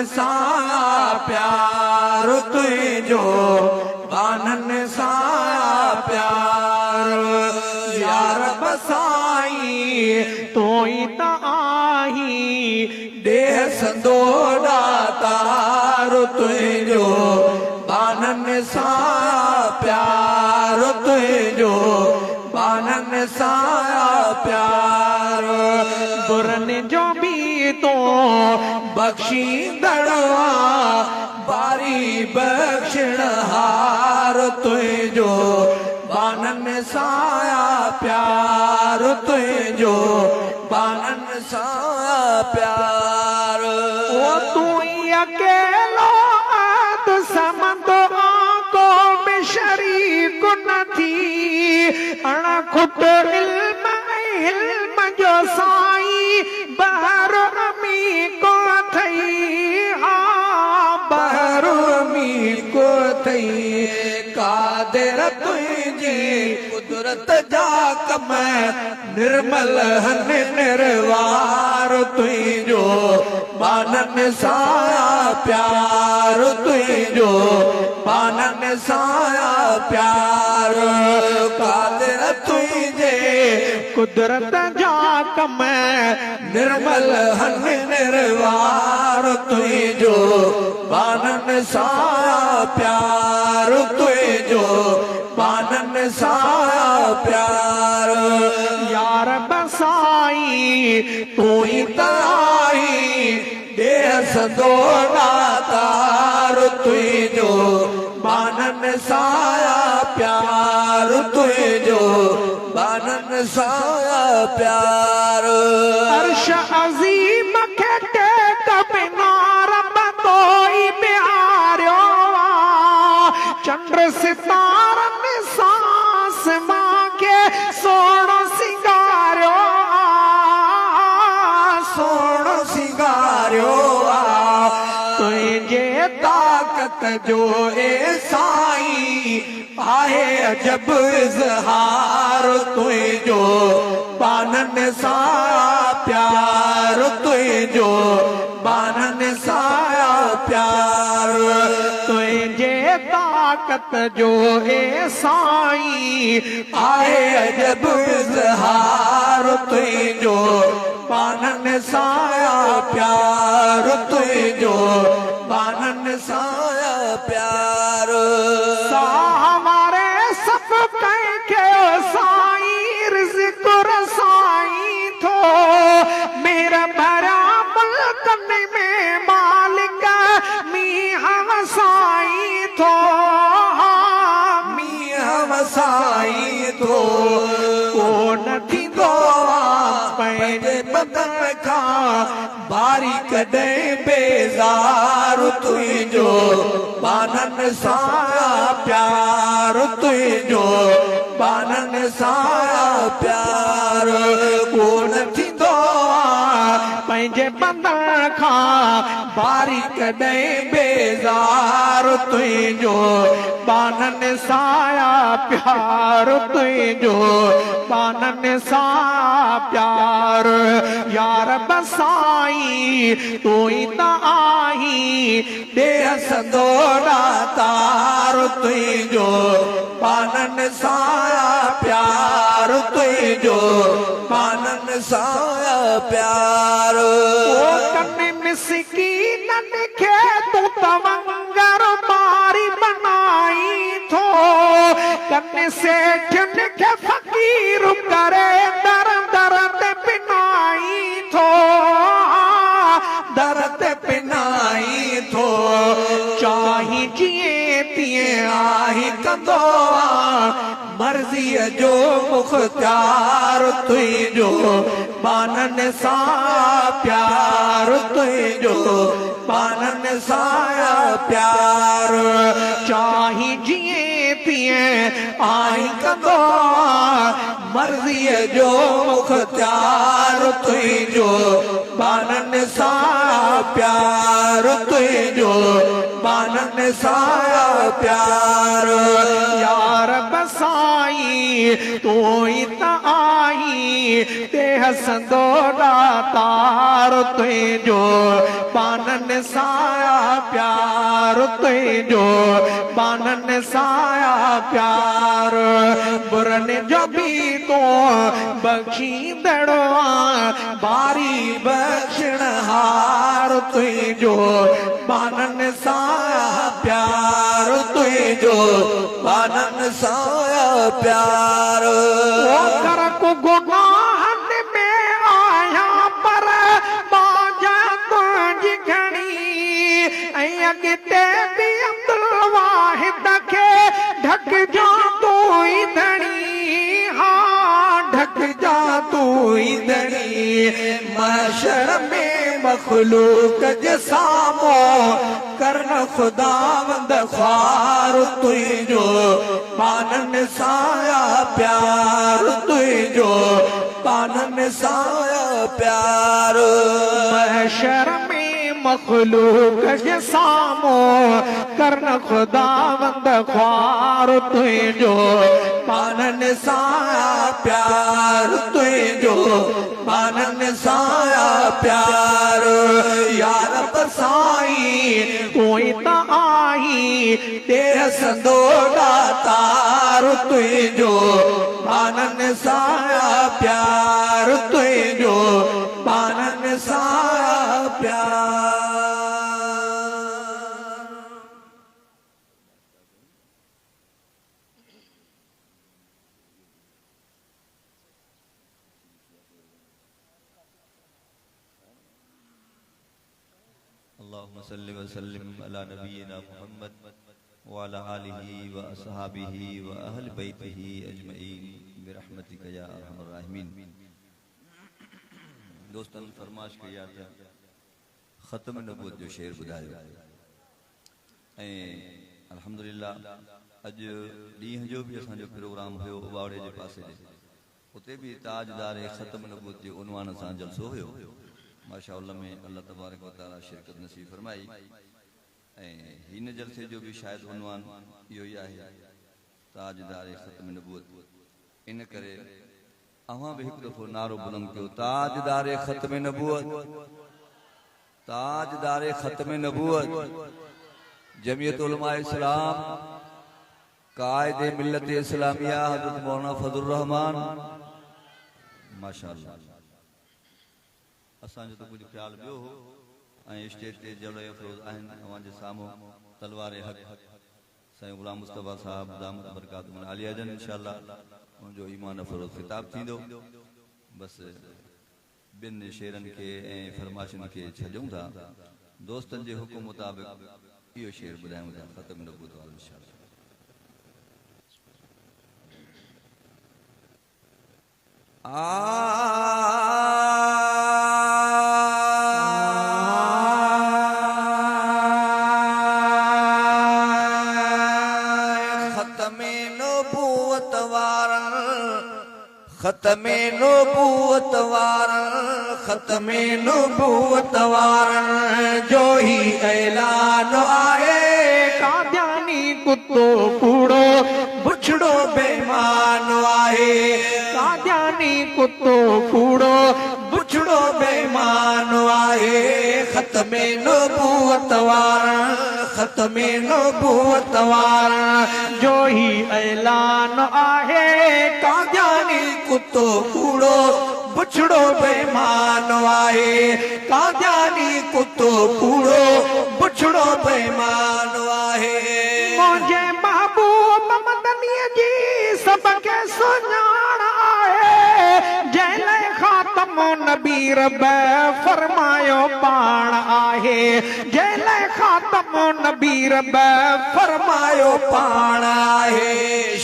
सां प्यार तुंहिंजो बाननि सां प्यार यार बसाई तूं ई त आही देह संदो दातार तुंहिंजो बाननि सां प्यार तुंहिंजो बाननि सां प्यार बुरनि जो बि तो बख्शींदड़ बारी बख्शण हार तुंहिंजो बाननि सां प्यार तुंहिंजो बाननि सां प्यार ओ तू ही अकेलो आद समंद आंखों में शरीक न थी अणखुट इल्म जो साई बहर अमी को थई बहर अमी को थई कादिर तुंहिंजी कुदरत जा कम निर्मल हन निर्वार तुंहिंजो बाननि सां प्यार तुंहिंजो बाननि सां प्यार कादिर तुंहिंजे कुदरत जा कम निर्मल हन निर्वार तुंहिंजो बाननि सां प्यार तुंहिंजो बाननि सां प्यार यार बसाई तूं ई त आई देह संदो दातार तुंहिंजो बाननि सां प्यार तुंहिंजो बाननि सां प्यार अर्श अज़ीम खे टेक बिना रब तो ई प्यारियो चंद्र सितारनि सांस मांगे सोणो सिंगारियो सोणो सिंगारियो तुंहिंजे ताक़त जो ए साईं आहे अजब इज़हार तुंहिंजो बाननि सां प्यार तुंहिंजो बाननि सां प्यार तुंहिंजे ताक़त जो ए साईं आहे अजब इज़हार तुंहिंजो बाननि सां प्यार तुंहिंजो बाननि सां प्यार हमारे सब कंहिंखे साईं रिज़्क़ रसाई थो मेरा भरिया मुल्कनि में मालिक मींहं वसाई थो मींहं वसाई थो कोन थींदो पंहिंजे बदन खां बारी कॾहिं बेज़ार तुंहिंजो बाननि सां प्यार तुंहिंजो बाननि सां प्यार कोन थींदो पंहिंजे बंदन खां बारी कॾहिं बेज़ार तुंहिंजो बाननि सां प्यार तुंहिंजो बाननि सां प्यार यार बसाई तूं ई त आही देह संदो दातार तुंहिंजो बाननि सां प्यार तुंहिंजो बाननि सां प्यार कनि मिस्कीननि खे तूं त वंगर मारी बनाई थो कनि सेठनि खे फ़क़ीर करे दर दर ते पिनाई थो दर ते पिनाई थो चाही जीअं तीअं आही कंदो मर्ज़ीअ जो मुख़्तियार तुंहिंजो बाननि सां प्यार तुंहिंजो बाननि सां प्यार चाही जीअं तीअं आही कंदो मर्ज़ीअ जो मुख़्तियार तुंहिंजो बाननि सां प्यार तुझो बानन साया प्यार यार बसाई तू ही त आई ते हसंदो दातार तुझो बानन साया प्यार तुझो बानन साया प्यार बुरन जो भी तो बख्शी दड़वा बारी बख्शण हार तुझो बानन साया प्यार तुझो बानन साया प्यार कर को गुनाहन में आया पर बाजा तुझी घणी अॻिते बि अब्दुल वाहिद खे ढक जा तू ही धणी हाँ ढक जा तू ही धणी महशर में मखलूक जे सामो करन खुदावंद ख्वार तुझो बानन साया प्यार तुझो बानन साया प्यार महशर में मखलूक जे सामो करन खुदावंद ख्वार तुझो बानन साया प्यार तुझो बानन साया प्यार यार बसाई कोई त आई ते हसंदो दातार तुझो बानन साया प्यार तुझो बानन साया प्यार अल्लाहुम्मा सल्लि व सल्लिम अला नबीना मुहम्मद व अला आलिहि व अस्हाबिहि व अहल बैतिहि अजमईन बिरहमतिका या अरहमर राहिमीन। दोस्तन फरमाश कया था ख़त्म नबूत जो शेर बुधायो ऐं अल्हम्दुलिल्लाह अज ॾींहं जो भी असांजो प्रोग्राम हुयो उबावड़े जे पासे जे उते भी ताजदार ख़त्म नबूत जे उनवान सां जलसो हुयो माशाअल्लाह में अल्लाह तबारक व तआला शिरकत नसीब फरमाई ऐं हिन जलसे जो भी शायद उनवान इहो ई आहे ताजदार ख़त्म नबूत इन करे अवां भी हिकु दफ़ो नारो बुलंद कयो ताजदार ख़त्म नबूत ताजदार ख़त्म नबूत जमीयत उलमा इस्लाम कायदे मिल्लत इस्लामिया हज़रत मौलाना फजलुर रहमान माशाअल्लाह असांजो तो कुछ ख्याल बियो हो ऐं स्टेज ते जलवे अफरोज़ आहिनि अवां जे साम्हूं तलवार हक़ साईं गुलाम मुस्तफ़ा साहब दामत बरकातुहुम आलिया जन इंशाअल्लाह उनजो ईमान अफरोज़ खिताब थींदो बस बिन शेरन के ऐं फरमाइशन के छॾूं था दोस्तन जे हुकुम मुताबिक़ इहो शेर ॿुधायूं था ख़त्म नबूत वारो इंशाअल्लाह। ख़त्म नबूवत वारन ख़त्म नबूवत वारन जो ही ऐलान आए काद्यानी कुत्तो कूड़ो बुछड़ो बेईमान आए काद्यानी कुत्तो कूड़ो बुछड़ो बेईमान आए ख़त्म नबूवत वारन ख़त्म नबूवत वारन जो ही ऐलान आहे काद्यानी कुत्तो कूड़ो बुछड़ो बेईमान आए काद्यानी कुत्तो कूड़ो बुछड़ो बेईमान आए मुझे महबूब मदनी जी सबके सुञाण आहे जंहिं ख़ातम नबी रब फरमायो पाण आहे जंहिं ख़ातम नबी रब फरमायो पाण आहे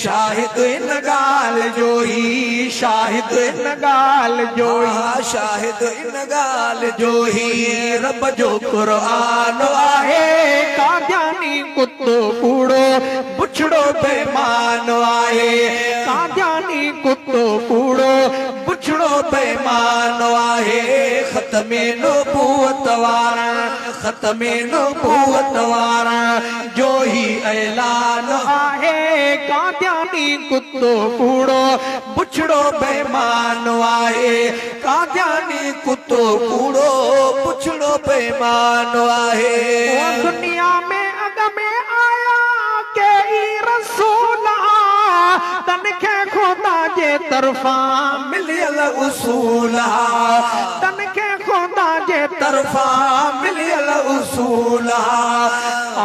शाहिद इन ॻाल्हि जो ही शाहिद इन ॻाल्हि जो ही शाहिद इन ॻाल्हि जो ही रब जो क़ुरान आहे काद्यानी कुत्तो कूड़ो बुछड़ो बेईमान आहे काद्यानी कुत्तो कूड़ो बुछड़ो बेईमान आहे ख़त्मे नबूवत वारा ख़त्मे नबूवत वारा जो ही ऐलान आहे काद्यानी कुत्तो कूड़ो पुछड़ो बेईमान आहे काद्यानी कुत्तो कूड़ो पुछड़ो बेईमान आहे वो दुनिया में अग में आया के ई रसूल तनखे खुदा जे तरफा मिलियल उसूल तनखे खुदा जे तरफा मिलियल उसूल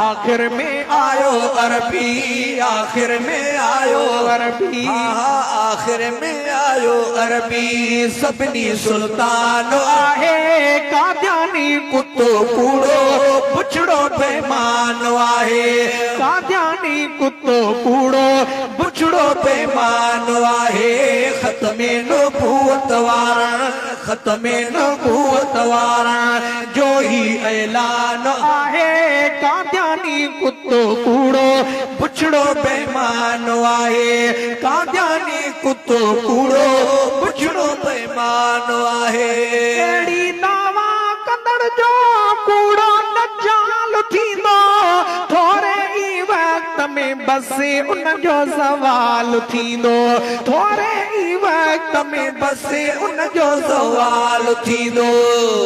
आखिर में आयो अरबी आखिर में आयो अरबी आखिर में आयो अरबी सभिनी सुल्तान आहे काद्यानी कुत्तो कूड़ो पुछड़ो बेईमान आहे काद्यानी कुत्तो कूड़ो पुछड़ो बेईमान आहे ख़त्मे नबूवत वारा ख़त्मे नबूवत वारा जो ही ऐलान आहे काद्यानी कुत्तो कूड़ो पुछड़ो बेईमान आहे काद्यानी कुत्तो कूड़ो पुछड़ो बेईमान आहे अहिड़ी दावा कंदड़ जो कूड़ो न जाल थींदो थोरे ई वक्त में बसे उन जो सवाल थींदो थोरे ई वक्त में बसे उन जो सवाल थींदो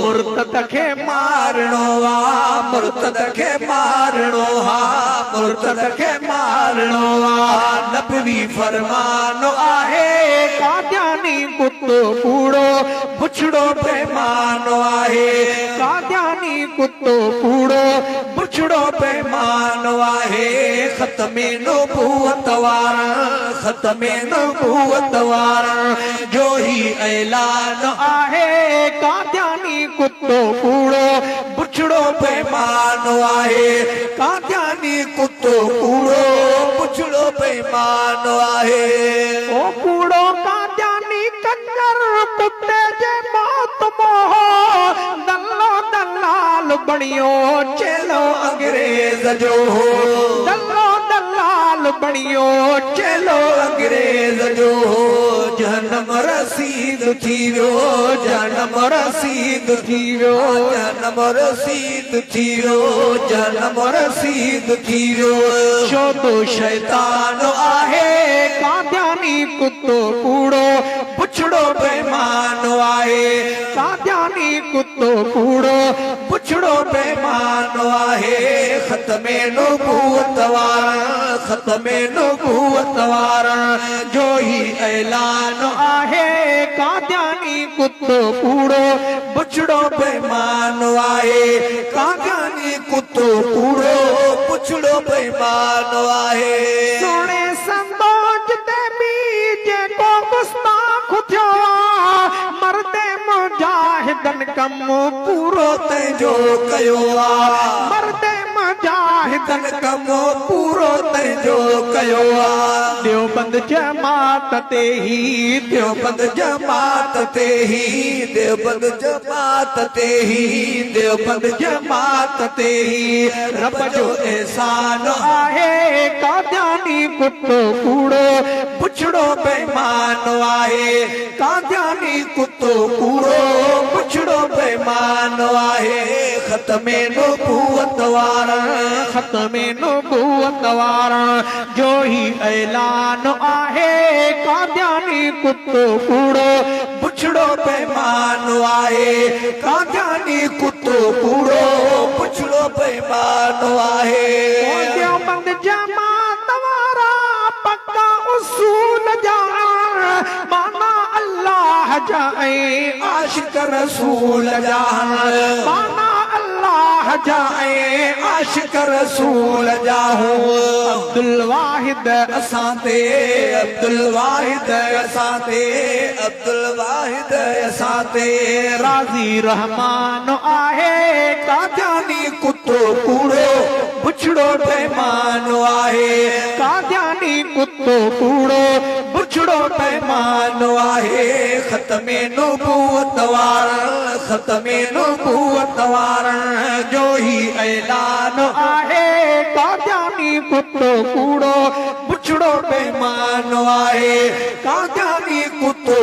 मुर्तद खे मारणो आ मुर्तद खे मारणो हा मुर्तद खे मारणो आ नबवी फरमान आहे काद्यानी कुत्तो कूड़ो पुछड़ो बेईमान आहे काद्यानी कुत्तो कूड़ो पुछड़ो बेईमान आहे ख़त्मे नबूवत वारा ख़त्मे नबूवत वारा जो ही ऐलान आहे काद्यानी कुत्तो कूड़ो पुछड़ो बेईमान आहे काद्यानी कुत्तो कूड़ो पुछड़ो बेईमान आहे ओ कूड़ो काद्यानी कंजर कुत्ते जे मौत मोह दल्लो दलाल बणियो चेलो अंग्रेज जो दल्लो दलाल बणियो चेलो अंग्रेज जो जन्म रसीद थी वियो जन्म रसीद थी वियो जन्म रसीद थी वियो जन्म रसीद थी वियो छो तो शैतान आहे काद्यानी कुत्तो कूड़ो पुछड़ो बेईमान आहे काद्यानी कुत्तो कूड़ो पुछड़ो बेईमान आहे ख़त्मे नबूवत वारा ख़त्मे नबूवत वारा जो ही ऐलान आहे काद्यानी कुत्तो कूड़ो पुछड़ो बेईमान आहे काद्यानी कुत्तो कूड़ो पुछड़ो बेईमान आहे सोने संदोज ते बीजे को गुस्ताख थियो मरदे मुजाहिदन कम पूरो तंहिंजो कयो आ मरदे मुजाहिदन कम पूरो तंहिंजो कयो आ देवबंद जमात ते ही देवबंद जमात ते ही देवबंद जमात ते ही देवबंद जमात ते ही रब जो एहसान आहे काद्यानी कुत्तो कूड़ो पुछड़ो बेईमान आहे काद्यानी कुत्तो कूड़ो पुछड़ो बेईमान आहे ख़त्मे नबूवत वारा ख़त्मे नबूवत वारा जो ही ऐलान आहे काद्यानी कुत्तो कूड़ो पुछड़ो बेईमान आहे काद्यानी कुत्तो कूड़ो पुछड़ो बेईमान आहे देवबंद जमात वारा पक्का उसूल जा माना अल्लाह जा ऐं आशिक रसूल जा माना अल्लाह जा ऐं आशिक रसूल जा अब्दुल वाहिद असां ते अब्दुल वाहिद असां ते अब्दुल वाहिद असां ते राज़ी रहमान आहे काद्यानी कुत्तो कूड़ो पुछड़ो बेईमान आहे काद्यानी कुत्तो कूड़ो पुछड़ो बेईमान आहे ख़त्मे नबूवत वारा ख़त्मे नबूवत वारा जो ही ऐलान आहे काद्यानी कुत्तो कूड़ो पुछड़ो बेईमान आहे काद्यानी कुत्तो